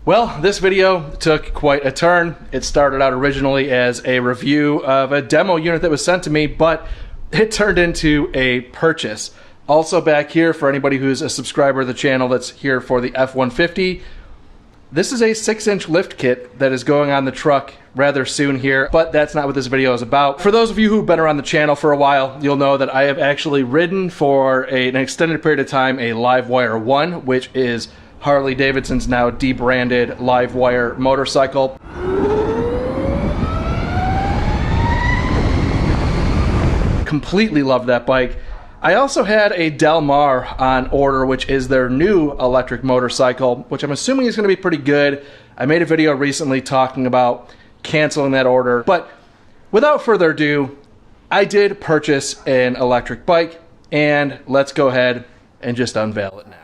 Well, this video took quite a turn. It started out originally as a review of a demo unit that was sent to me, but it turned into a purchase. Also back here, for anybody who's a subscriber of the channel that's here for the F-150, this is a 6-inch lift kit that is going on the truck rather soon here, but that's not what this video is about. For those of you who've been around the channel for a while, you'll know that I have actually ridden for an extended period of time a Livewire 1, which is Harley Davidson's now debranded Livewire motorcycle. Completely loved that bike. I also had a Del Mar on order, which is their new electric motorcycle, which I'm assuming is going to be pretty good. I made a video recently talking about canceling that order, but without further ado, I did purchase an electric bike, and let's go ahead and just unveil it now.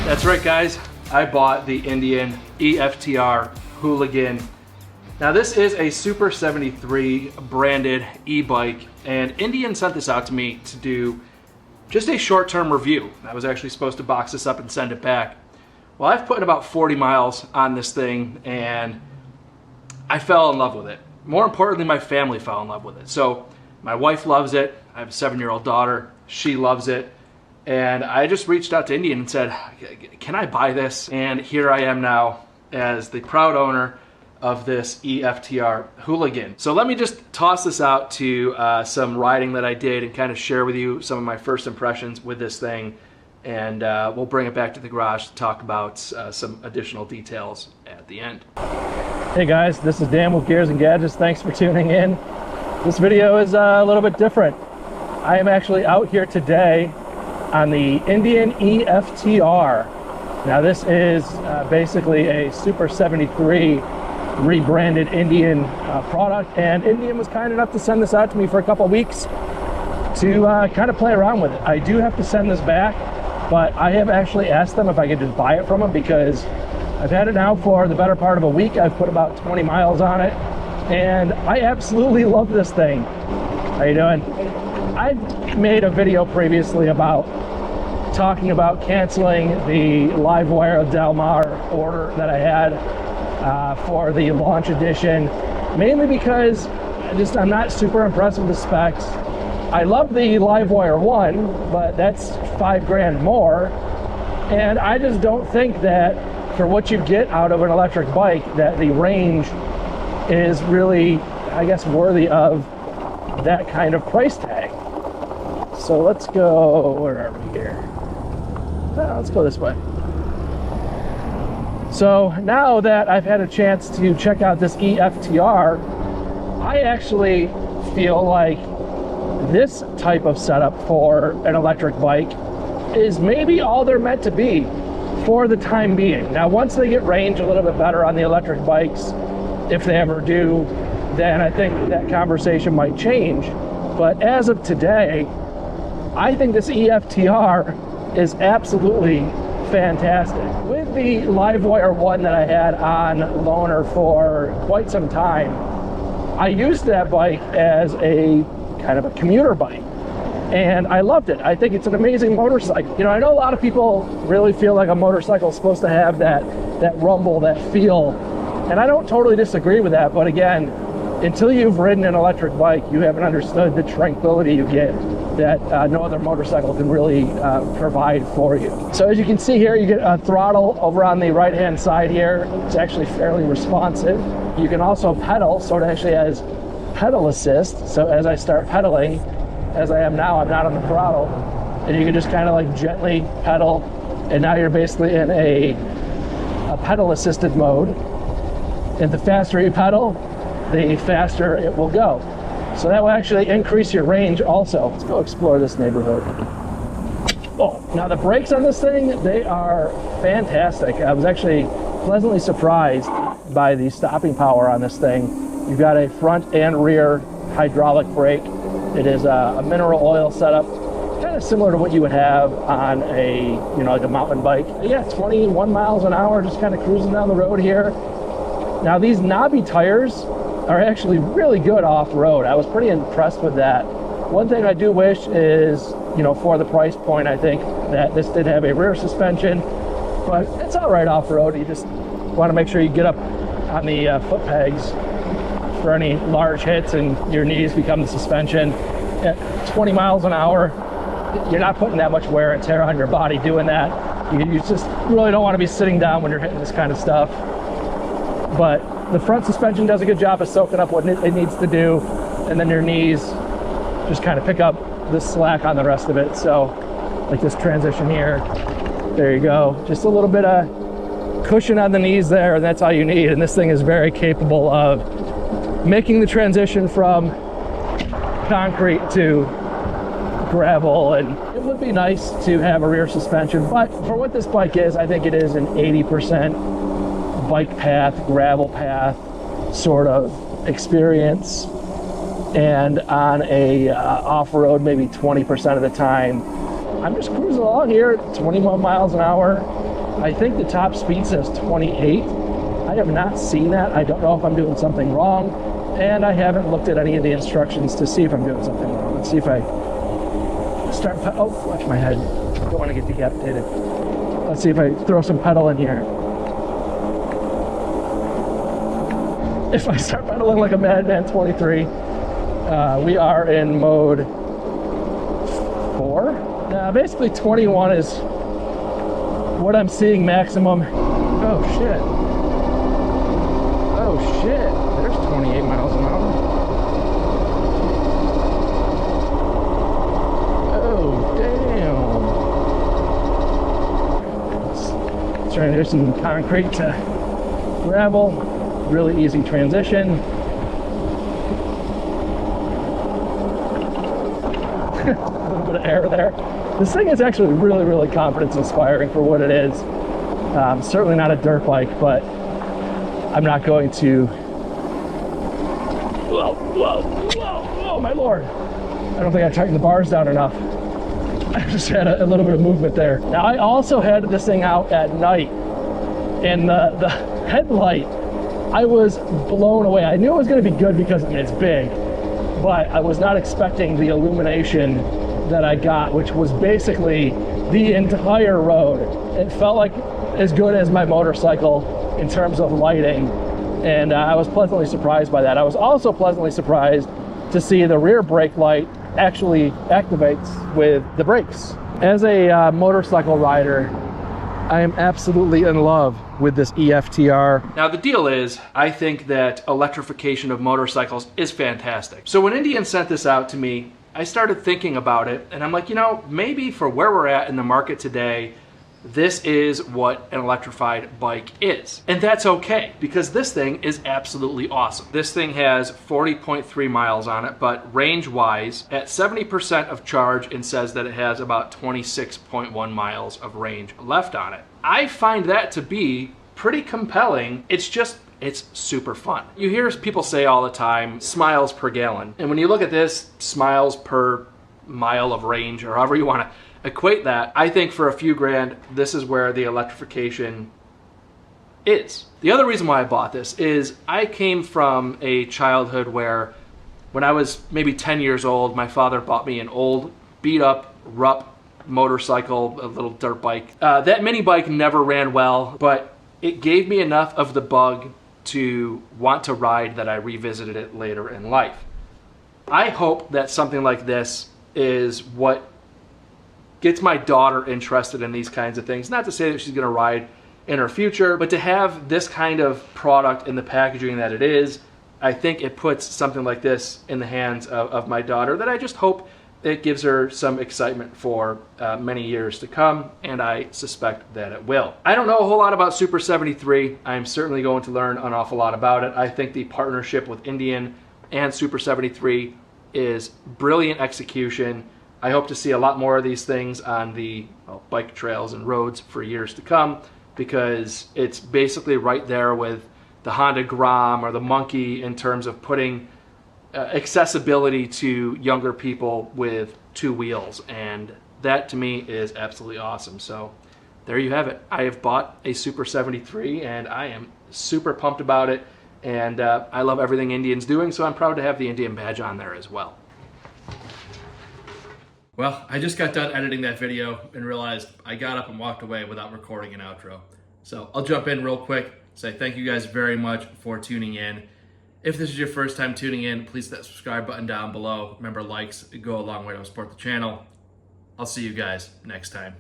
That's right, guys. I bought the Indian EFTR Hooligan. Now this is a Super73 branded e-bike, and Indian sent this out to me to do just a short-term review. I was actually supposed to box this up and send it back. Well, I've put in about 40 miles on this thing, and I fell in love with it. More importantly, my family fell in love with it. So my wife loves it. I have a 7-year-old daughter. She loves it. And I just reached out to Indian and said, can I buy this? And here I am now as the proud owner of this eFTR Hooligan. So let me just toss this out to some riding that I did and kind of share with you some of my first impressions with this thing. And we'll bring it back to the garage to talk about some additional details at the end. Hey guys, this is Dan with Gears and Gadgets. Thanks for tuning in. This video is a little bit different. I am actually out here today on the Indian EFTR. Now this is basically a Super73 rebranded Indian product, and Indian was kind enough to send this out to me for a couple weeks to kind of play around with it. I do have to send this back, but I have actually asked them if I could just buy it from them because I've had it now for the better part of a week. I've put about 20 miles on it, and I absolutely love this thing. How you doing? I've made a video previously about talking about canceling the Livewire Del Mar order that I had for the launch edition, mainly because I'm not super impressed with the specs. I love the Livewire 1, but that's $5 more, and I just don't think that for what you get out of an electric bike that the range is really, I guess, worthy of that kind of price tag. So let's go, where are we here? Let's go this way. So now that I've had a chance to check out this eFTR, I actually feel like this type of setup for an electric bike is maybe all they're meant to be for the time being. Now, once they get range a little bit better on the electric bikes, if they ever do, then I think that conversation might change. But as of today, I think this eFTR is absolutely fantastic. With the Livewire 1 that I had on loaner for quite some time, I used that bike as a kind of a commuter bike, and I loved it. I think it's an amazing motorcycle. You know, I know a lot of people really feel like a motorcycle is supposed to have that rumble, that feel, and I don't totally disagree with that, but again, until you've ridden an electric bike, you haven't understood the tranquility you get that no other motorcycle can really provide for you. So as you can see here, you get a throttle over on the right hand side here. It's actually fairly responsive. You can also pedal, so it actually has pedal assist. So as I start pedaling, as I am now, I'm not on the throttle, and you can just kind of like gently pedal, and now you're basically in a pedal assisted mode. And the faster you pedal, the faster it will go. So that will actually increase your range also. Let's go explore this neighborhood. Oh, Now the brakes on this thing, they are fantastic. I was actually pleasantly surprised by the stopping power on this thing. You've got a front and rear hydraulic brake. It is a mineral oil setup, kind of similar to what you would have on a, like a mountain bike. Yeah, 21 miles an hour, just kind of cruising down the road here. Now these knobby tires are actually really good off-road. I was pretty impressed with that. One thing I do wish is, for the price point, I think that this did have a rear suspension, but it's all right off-road. You just want to make sure you get up on the foot pegs for any large hits and your knees become the suspension. At 20 miles an hour, you're not putting that much wear and tear on your body doing that. You just really don't want to be sitting down when you're hitting this kind of stuff. But the front suspension does a good job of soaking up what it needs to do, and then your knees just kind of pick up the slack on the rest of it. So like this transition here, there you go. Just a little bit of cushion on the knees there, and that's all you need. And this thing is very capable of making the transition from concrete to gravel. And it would be nice to have a rear suspension, but for what this bike is, I think it is an 80% bike path, gravel path sort of experience. And on a off-road, maybe 20% of the time, I'm just cruising along here, 21 miles an hour. I think the top speed says 28. I have not seen that. I don't know if I'm doing something wrong, and I haven't looked at any of the instructions to see if I'm doing something wrong. Let's see if I start, oh, watch my head. Don't want to get decapitated. Let's see if I throw some pedal in here. If I start pedaling like a madman, 23. We are in mode 4. Now, basically 21 is what I'm seeing maximum. Oh shit. Oh shit. There's 28 miles an hour. Oh damn. Let's try to do some concrete to gravel. Really easy transition. A little bit of air there. This thing is actually really, really confidence inspiring for what it is. Certainly not a dirt bike, but I'm not going to. Whoa, whoa, whoa, oh my lord. I don't think I tightened the bars down enough. I just had a little bit of movement there. Now I also had this thing out at night, and the headlight, I was blown away. I knew it was going to be good because it's big, but I was not expecting the illumination that I got, which was basically the entire road. It felt like as good as my motorcycle in terms of lighting, and I was pleasantly surprised by that. I was also pleasantly surprised to see the rear brake light actually activates with the brakes. As a motorcycle rider, I am absolutely in love with this eFTR. Now the deal is, I think that electrification of motorcycles is fantastic. So when Indian sent this out to me, I started thinking about it, and I'm like, maybe for where we're at in the market today, this is what an electrified bike is. And that's okay, because this thing is absolutely awesome. This thing has 40.3 miles on it, but range-wise, at 70% of charge, it says that it has about 26.1 miles of range left on it. I find that to be pretty compelling. It's super fun. You hear people say all the time, miles per gallon. And when you look at this, miles per mile of range, or however you want to equate that, I think for a few grand, this is where the electrification is. The other reason why I bought this is I came from a childhood where when I was maybe 10 years old, my father bought me an old beat up Rupp motorcycle, a little dirt bike. That mini bike never ran well, but it gave me enough of the bug to want to ride that I revisited it later in life. I hope that something like this is what gets my daughter interested in these kinds of things. Not to say that she's going to ride in her future, but to have this kind of product in the packaging that it is, I think it puts something like this in the hands of my daughter that I just hope it gives her some excitement for many years to come, and I suspect that it will. I don't know a whole lot about Super 73. I'm certainly going to learn an awful lot about it. I think the partnership with Indian and Super 73 is brilliant execution. I hope to see a lot more of these things on the bike trails and roads for years to come, because it's basically right there with the Honda Grom or the Monkey in terms of putting accessibility to younger people with two wheels, and that to me is absolutely awesome. So there you have it. I have bought a Super 73 and I am super pumped about it, and I love everything Indian's doing, so I'm proud to have the Indian badge on there as well. Well, I just got done editing that video and realized I got up and walked away without recording an outro. So I'll jump in real quick, say thank you guys very much for tuning in. If this is your first time tuning in, please hit that subscribe button down below. Remember, likes go a long way to support the channel. I'll see you guys next time.